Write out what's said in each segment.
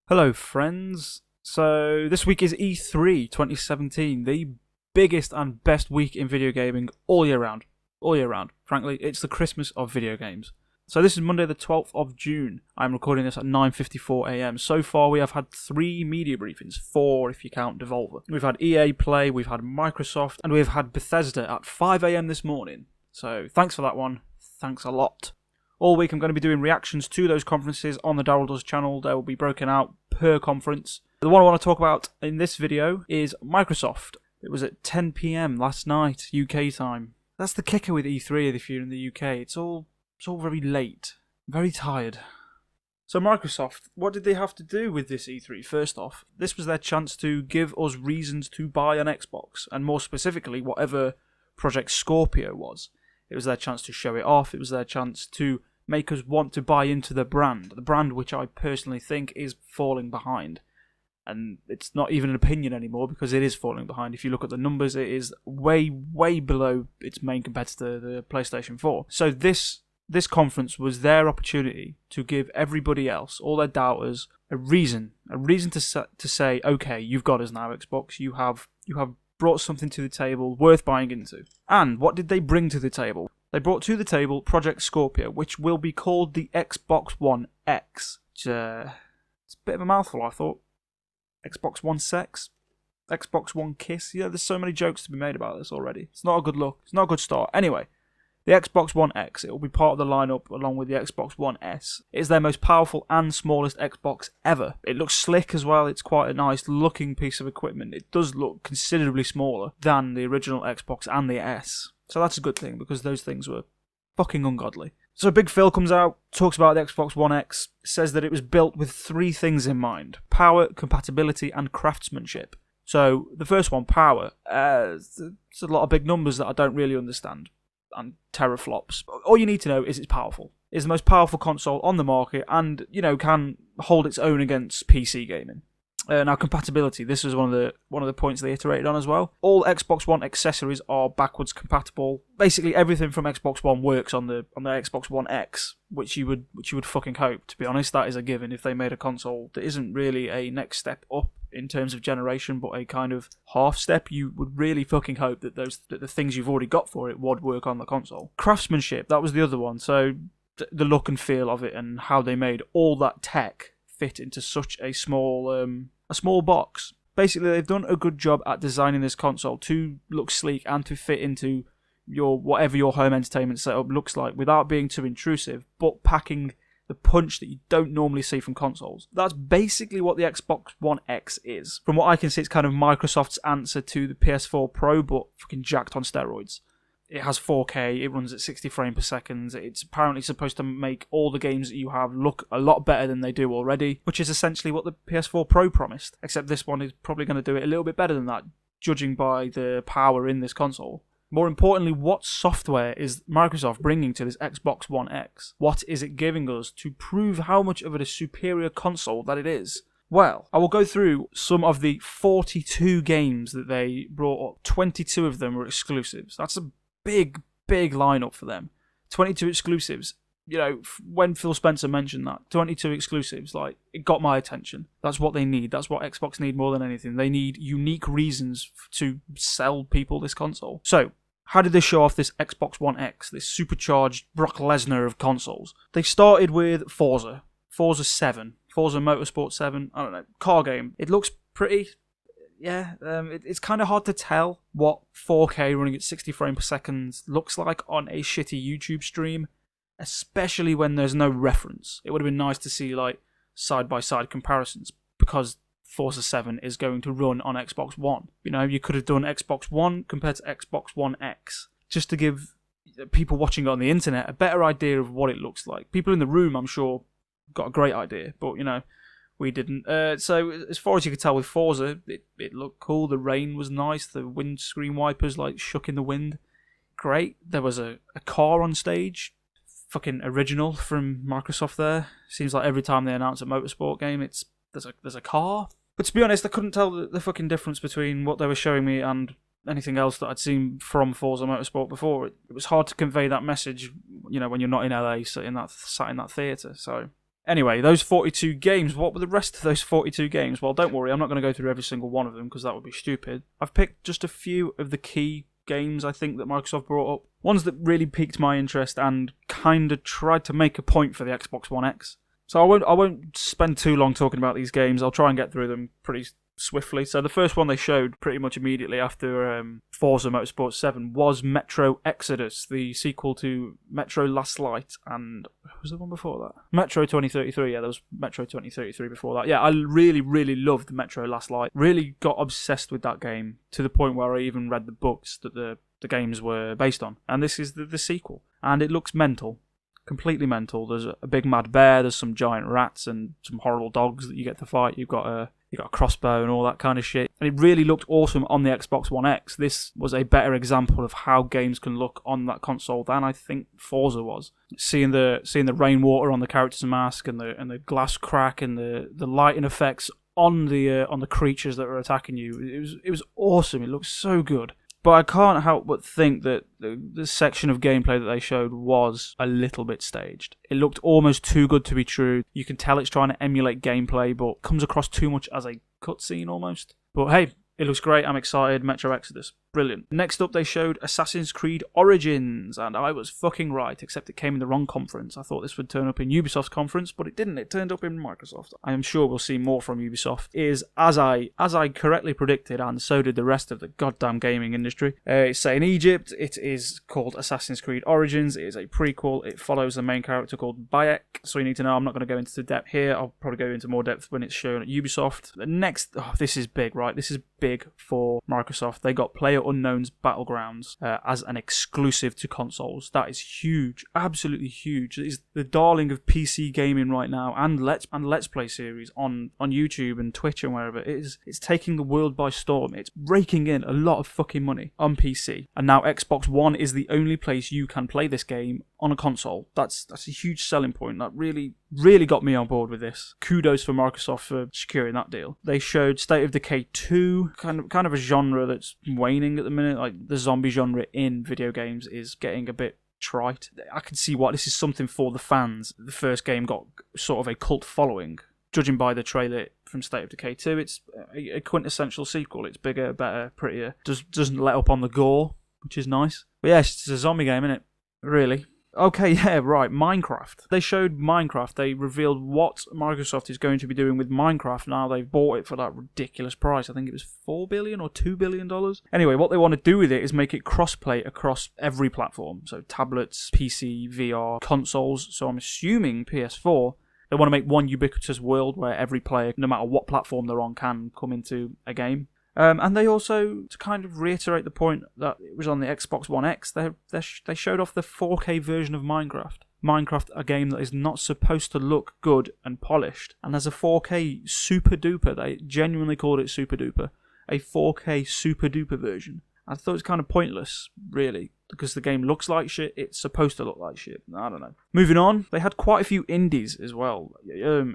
Hello, friends. So, this week is E3 2017, the biggest and best week in video gaming all year round. All year round. Frankly, it's the Christmas of video games. So, this is Monday, the 12th of June. I'm recording this at 9:54 am. So far, we have had 3 media briefings, 4 if you count Devolver. We've had EA Play, we've had Microsoft, and we've had Bethesda at 5 am this morning. So, thanks for that one. Thanks a lot. All week I'm going to be doing reactions to those conferences on the Daryl Does channel. They will be broken out per conference. The one I want to talk about in this video is Microsoft. It was at 10 PM last night, UK time. That's the kicker with E3 if you're in the UK. It's all very late. I'm very tired. So Microsoft, what did they have to do with this E3? First off, this was their chance to give us reasons to buy an Xbox, and more specifically, whatever Project Scorpio was. It was their chance to show it off. It was their chance to make us want to buy into the brand which I personally think is falling behind. And it's not even an opinion anymore because it is falling behind. If you look at the numbers, it is way below its main competitor, the PlayStation 4. So this conference was their opportunity to give everybody else, all their doubters, a reason to say, okay, you've got us now, Xbox. You have brought something to the table worth buying into. And what did they bring to the table? They brought to the table Project Scorpio, which will be called the Xbox One X. It's a bit of a mouthful, I thought. Xbox One Sex? Xbox One Kiss? Yeah, there's so many jokes to be made about this already. It's not a good look. It's not a good start. Anyway, the Xbox One X, it will be part of the lineup along with the Xbox One S. It is their most powerful and smallest Xbox ever. It looks slick as well. It's quite a nice looking piece of equipment. It does look considerably smaller than the original Xbox and the S. So that's a good thing because those things were fucking ungodly. So Big Phil comes out, talks about the Xbox One X, says that it was built with 3 things in mind: power, compatibility, and craftsmanship. So the first one, power, it's a lot of big numbers that I don't really understand. And teraflops. All you need to know is it's powerful. It's the most powerful console on the market and, can hold its own against PC gaming. Now, compatibility. This is one of the points they iterated on as well. All Xbox One accessories are backwards compatible. Basically, everything from Xbox One works on the Xbox One X, which you would fucking hope. To be honest, that is a given. If they made a console that isn't really a next step up in terms of generation, but a kind of half step, you would really fucking hope that the things you've already got for it would work on the console. Craftsmanship. That was the other one. So the look and feel of it and how they made all that tech fit into such a small box. Basically, they've done a good job at designing this console to look sleek and to fit into whatever your home entertainment setup looks like without being too intrusive, but packing the punch that you don't normally see from consoles. That's basically what the Xbox One X is. From what I can see, it's kind of Microsoft's answer to the PS4 Pro, but fucking jacked on steroids. It has 4K, it runs at 60 frames per second, it's apparently supposed to make all the games that you have look a lot better than they do already, which is essentially what the PS4 Pro promised, except this one is probably going to do it a little bit better than that, judging by the power in this console. More importantly, what software is Microsoft bringing to this Xbox One X? What is it giving us to prove how much of a superior console that it is? Well, I will go through some of the 42 games that they brought up. 22 of them were exclusives. That's a big lineup for them. 22 exclusives. When Phil Spencer mentioned that, 22 exclusives, it got my attention. That's what they need. That's what Xbox need more than anything. They need unique reasons to sell people this console. So, how did they show off this Xbox One X, this supercharged Brock Lesnar of consoles? They started with Forza 7, Forza Motorsport 7, I don't know, car game. It looks pretty. Yeah, it's kind of hard to tell what 4K running at 60 frames per second looks like on a shitty YouTube stream, especially when there's no reference. It would have been nice to see side-by-side comparisons because Forza 7 is going to run on Xbox One. You could have done Xbox One compared to Xbox One X just to give people watching it on the internet a better idea of what it looks like. People in the room, I'm sure, got a great idea, but we didn't. So as far as you could tell with Forza, it looked cool. The rain was nice. The windscreen wipers shook in the wind. Great. There was a car on stage. Fucking original from Microsoft there. Seems like every time they announce a motorsport game, there's a car. But to be honest, I couldn't tell the fucking difference between what they were showing me and anything else that I'd seen from Forza Motorsport before. It was hard to convey that message, when you're not in LA, sat in that theatre. So Anyway, those 42 games, what were the rest of those 42 games? Well, don't worry, I'm not going to go through every single one of them because that would be stupid. I've picked just a few of the key games I think that Microsoft brought up. Ones that really piqued my interest and kind of tried to make a point for the Xbox One X. So I won't spend too long talking about these games. I'll try and get through them pretty swiftly. So the first one they showed pretty much immediately after Forza Motorsport 7 was Metro Exodus, the sequel to Metro Last Light, and what was the one before that? Metro 2033, yeah, there was Metro 2033 before that. Yeah, I really, really loved Metro Last Light. Really got obsessed with that game to the point where I even read the books that the games were based on. And this is the sequel. And it looks mental. Completely mental. There's a big mad bear, there's some giant rats and some horrible dogs that you get to fight. You've got a crossbow and all that kind of shit. And it really looked awesome on the Xbox One X. This was a better example of how games can look on that console than I think Forza was. Seeing the rainwater on the character's mask and the glass crack and the lighting effects on the creatures that are attacking you. It was awesome. It looked so good. But I can't help but think that the section of gameplay that they showed was a little bit staged. It looked almost too good to be true. You can tell it's trying to emulate gameplay, but comes across too much as a cutscene almost. But hey, it looks great. I'm excited. Metro Exodus. Brilliant. Next up, they showed Assassin's Creed Origins, and I was fucking right, except it came in the wrong conference. I thought this would turn up in Ubisoft's conference, but it didn't. It turned up in Microsoft. I am sure we'll see more from Ubisoft. It is, as I correctly predicted, and so did the rest of the goddamn gaming industry. It's set in Egypt. It is called Assassin's Creed Origins. It is a prequel. It follows the main character called Bayek. So you need to know, I'm not going to go into depth here. I'll probably go into more depth when it's shown at Ubisoft. The next, this is big, right? This is big for Microsoft. They got PlayerUnknown's Battlegrounds as an exclusive to consoles. That is huge, absolutely huge. It is the darling of PC gaming right now, and Let's Play series on YouTube and Twitch and wherever. It's taking the world by storm. It's raking in a lot of fucking money on PC, and now Xbox One is the only place you can play this game on a console. That's a huge selling point. That really got me on board with this. Kudos for Microsoft for securing that deal. They showed State of Decay 2, kind of a genre that's waning at the minute. Like the zombie genre in video games is getting a bit trite. I can see why this is something for the fans. The first game got sort of a cult following. Judging by the trailer from State of Decay 2, it's a quintessential sequel. It's bigger, better, prettier. Doesn't let up on the gore, which is nice. But yeah, it's a zombie game, isn't it? Really. Okay, yeah, right, Minecraft. They showed Minecraft. They revealed what Microsoft is going to be doing with Minecraft now they've bought it for that ridiculous price. I think it was $4 billion or $2 billion. Anyway, what they want to do with it is make it cross-play across every platform. So tablets, PC, VR, consoles. So I'm assuming PS4. They want to make one ubiquitous world where every player, no matter what platform they're on, can come into a game. And they also, to kind of reiterate the point that it was on the Xbox One X, they showed off the 4K version of Minecraft. Minecraft, a game that is not supposed to look good and polished. And there's a 4K Super Duper, they genuinely called it Super Duper, a 4K Super Duper version. I thought it was kind of pointless, really, because the game looks like shit, it's supposed to look like shit. I don't know. Moving on, they had quite a few indies as well,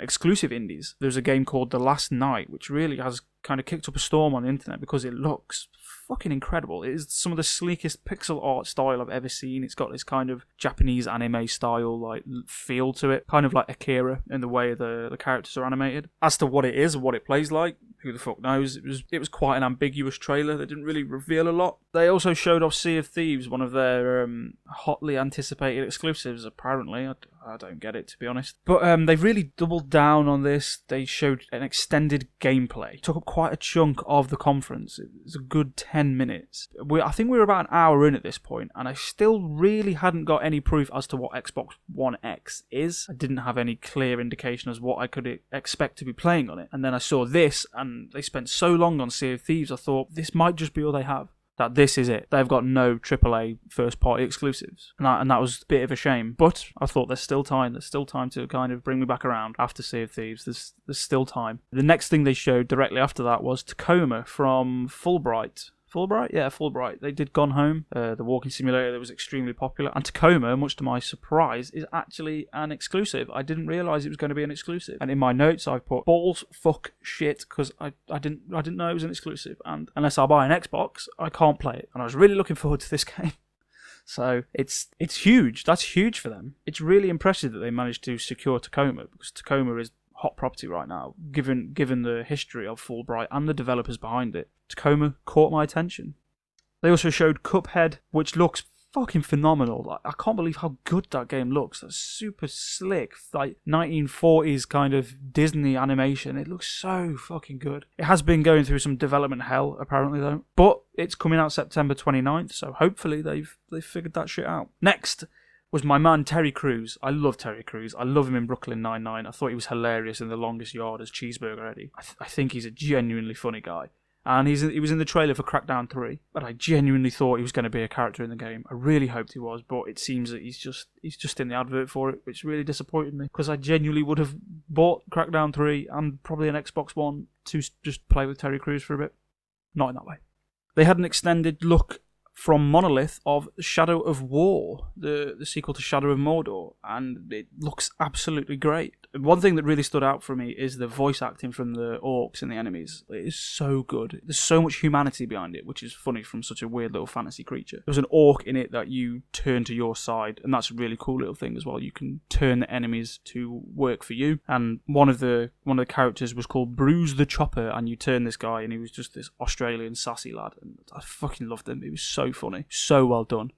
exclusive indies. There's a game called The Last Night, which really has kind of kicked up a storm on the internet because it looks fucking incredible. It is some of the sleekest pixel art style I've ever seen. It's got this kind of Japanese anime style like feel to it, kind of like Akira in the way the characters are animated. As to what it is and what it plays like, who the fuck knows? It was quite an ambiguous trailer that didn't really reveal a lot. They also showed off Sea of Thieves, one of their hotly anticipated exclusives, apparently. I don't get it, to be honest. But they've really doubled down on this. They showed an extended gameplay. It took up quite a chunk of the conference. It was a good 10 minutes. I think we were about an hour in at this point, and I still really hadn't got any proof as to what Xbox One X is. I didn't have any clear indication as what I could expect to be playing on it. And then I saw this, and they spent so long on Sea of Thieves, I thought this might just be all they have. That this is it. They've got no AAA first-party exclusives. And that was a bit of a shame. But I thought there's still time. There's still time to kind of bring me back around after Sea of Thieves. There's still time. The next thing they showed directly after that was Tacoma from Fulbright. Fulbright? Yeah, Fulbright. They did Gone Home, the walking simulator that was extremely popular. And Tacoma, much to my surprise, is actually an exclusive. I didn't realise it was going to be an exclusive. And in my notes, I've put balls, fuck, shit, because I didn't know it was an exclusive. And unless I buy an Xbox, I can't play it. And I was really looking forward to this game. So it's huge. That's huge for them. It's really impressive that they managed to secure Tacoma, because Tacoma is hot property right now, given the history of Fulbright and the developers behind it. Tacoma caught my attention. They also showed Coop Head, which looks fucking phenomenal. Like, I can't believe how good that game looks. That's super slick, like 1940s kind of Disney animation. It looks so fucking good. It has been going through some development hell, apparently, though. But it's coming out September 29th, so hopefully they've figured that shit out. Next was my man Terry Crews. I love Terry Crews. I love him in Brooklyn Nine-Nine. I thought he was hilarious in The Longest Yard as Cheeseburger Eddie. I think he's a genuinely funny guy. And he was in the trailer for Crackdown 3, but I genuinely thought he was going to be a character in the game. I really hoped he was, but it seems that he's just in the advert for it, which really disappointed me, because I genuinely would have bought Crackdown 3 and probably an Xbox One to just play with Terry Crews for a bit. Not in that way. They had an extended look from Monolith of Shadow of War, the sequel to Shadow of Mordor, and it looks absolutely great. One thing that really stood out for me is the voice acting from the orcs and the enemies. It is so good. There's so much humanity behind it, which is funny from such a weird little fantasy creature. There was an orc in it that you turn to your side, and that's a really cool little thing as well. You can turn the enemies to work for you, and one of the characters was called Bruce the Chopper, and you turn this guy, and he was just this Australian sassy lad, and I fucking loved him. It was so funny, so well done.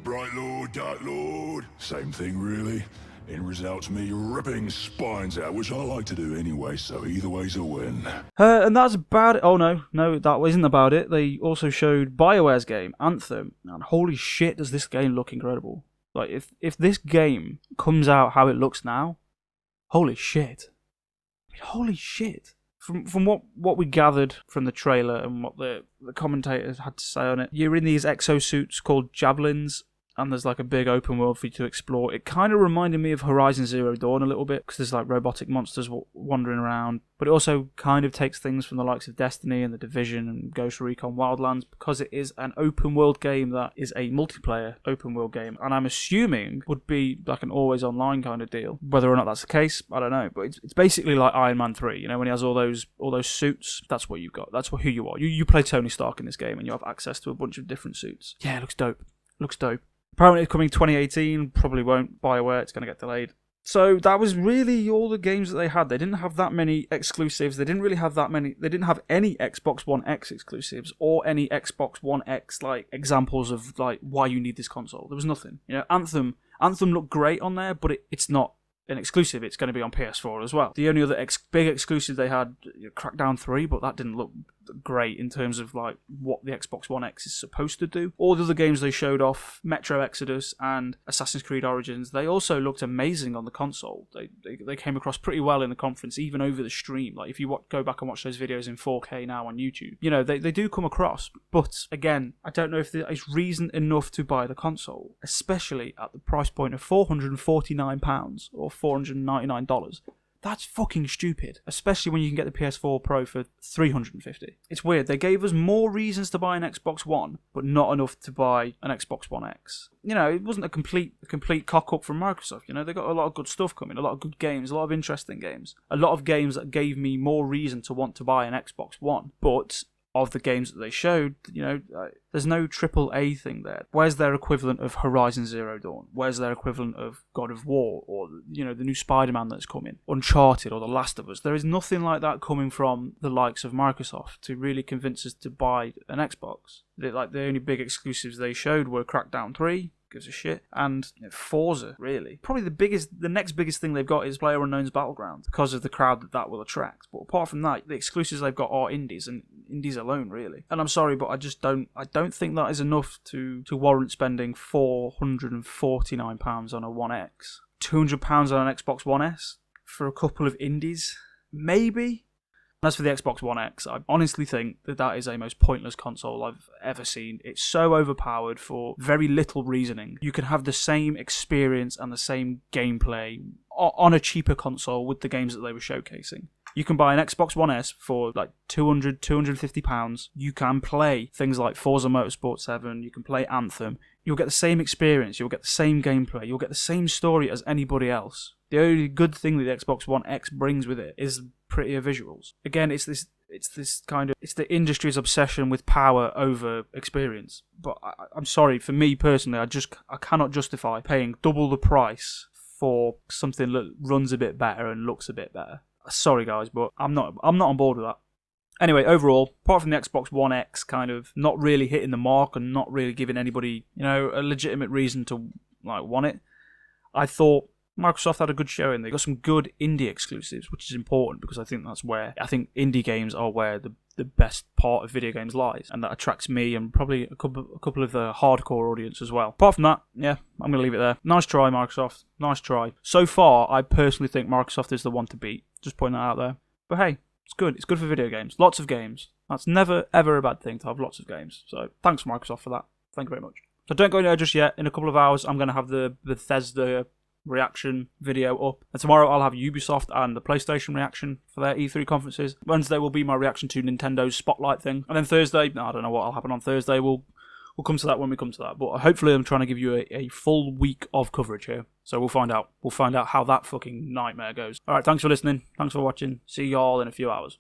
Bright Lord, Dark Lord, same thing really. End result's me ripping spines out, which I like to do anyway, so either way's a win. And that's about it. Oh no, that isn't about it. They also showed BioWare's game, Anthem, and holy shit does this game look incredible. Like, if this game comes out how it looks now, holy shit. I mean, holy shit. From what we gathered from the trailer and what the commentators had to say on it, you're in these exosuits called Javelins, and there's like a big open world for you to explore. It kind of reminded me of Horizon Zero Dawn a little bit, because there's like robotic monsters wandering around, but it also kind of takes things from the likes of Destiny and The Division and Ghost Recon Wildlands, because it is an open world game that is a multiplayer open world game, and I'm assuming would be like an always online kind of deal. Whether or not that's the case, I don't know, but it's basically like Iron Man 3, you know, when he has all those suits. That's what you've got. That's who you are. You play Tony Stark in this game, and you have access to a bunch of different suits. Yeah, it looks dope. Apparently it's coming 2018, probably won't. BioWare, it's going to get delayed. So that was really all the games that they had. They didn't have that many exclusives. They didn't have any Xbox One X exclusives or any Xbox One X like examples of like why you need this console. There was nothing. You know, Anthem looked great on there, but it's not an exclusive. It's going to be on PS4 as well. The only other big exclusive they had, Crackdown 3, but that didn't look great in terms of like what the Xbox One X is supposed to do. All the other games they showed off, Metro Exodus and Assassin's Creed Origins, they also looked amazing on the console. They came across pretty well in the conference, even over the stream. Like if you go back and watch those videos in 4K now on YouTube, you know, they do come across. But again, I don't know if there is reason enough to buy the console, especially at the price point of £449 or $499. That's fucking stupid, especially when you can get the PS4 Pro for $350. It's weird. They gave us more reasons to buy an Xbox One, but not enough to buy an Xbox One X. You know, it wasn't a complete cock-up from Microsoft. You know, they got a lot of good stuff coming, a lot of good games, a lot of interesting games, a lot of games that gave me more reason to want to buy an Xbox One. But of the games that they showed, you know, there's no AAA thing there. Where's their equivalent of Horizon Zero Dawn? Where's their equivalent of God of War, or, you know, the new Spider-Man that's coming, Uncharted, or The Last of Us? There is nothing like that coming from the likes of Microsoft to really convince us to buy an Xbox. The only big exclusives they showed were Crackdown 3, gives a shit, and Forza, really. Probably the next biggest thing they've got is PlayerUnknown's Battlegrounds, because of the crowd that will attract. But apart from that, the exclusives they've got are indies, and indies alone, really. And I'm sorry, but I don't think that is enough to warrant spending £449 on a One X. £200 on an Xbox One S for a couple of indies? Maybe? As for the Xbox One X, I honestly think that is a most pointless console I've ever seen. It's so overpowered for very little reasoning. You can have the same experience and the same gameplay on a cheaper console with the games that they were showcasing. You can buy an Xbox One S for like £200, £250. You can play things like Forza Motorsport 7. You can play Anthem. You'll get the same experience. You'll get the same gameplay. You'll get the same story as anybody else. The only good thing that the Xbox One X brings with it is prettier visuals. Again, it's it's the industry's obsession with power over experience. But I'm sorry, for me personally, I cannot justify paying double the price for something that runs a bit better and looks a bit better. Sorry guys, but I'm not on board with that. Anyway, overall, apart from the Xbox One X kind of not really hitting the mark and not really giving anybody, a legitimate reason to want it, I thought Microsoft had a good showing. They got some good indie exclusives, which is important because I think indie games are where the best part of video games lies, and that attracts me and probably a couple of the hardcore audience as well. Apart from that, yeah, I'm going to leave it there. Nice try, Microsoft. Nice try. So far, I personally think Microsoft is the one to beat. Just putting that out there. But hey, it's good. It's good for video games. Lots of games. That's never, ever a bad thing to have lots of games. So thanks, Microsoft, for that. Thank you very much. So don't go anywhere just yet. In a couple of hours, I'm going to have the Bethesda reaction video up, and tomorrow I'll have Ubisoft and the PlayStation reaction for their E3 conferences. Wednesday will be my reaction to Nintendo's Spotlight thing, and then Thursday, I don't know what will happen on Thursday. We'll come to that when we come to that, but hopefully I'm trying to give you a full week of coverage here, so we'll find out how that fucking nightmare goes. Alright, thanks for listening, thanks for watching, see y'all in a few hours.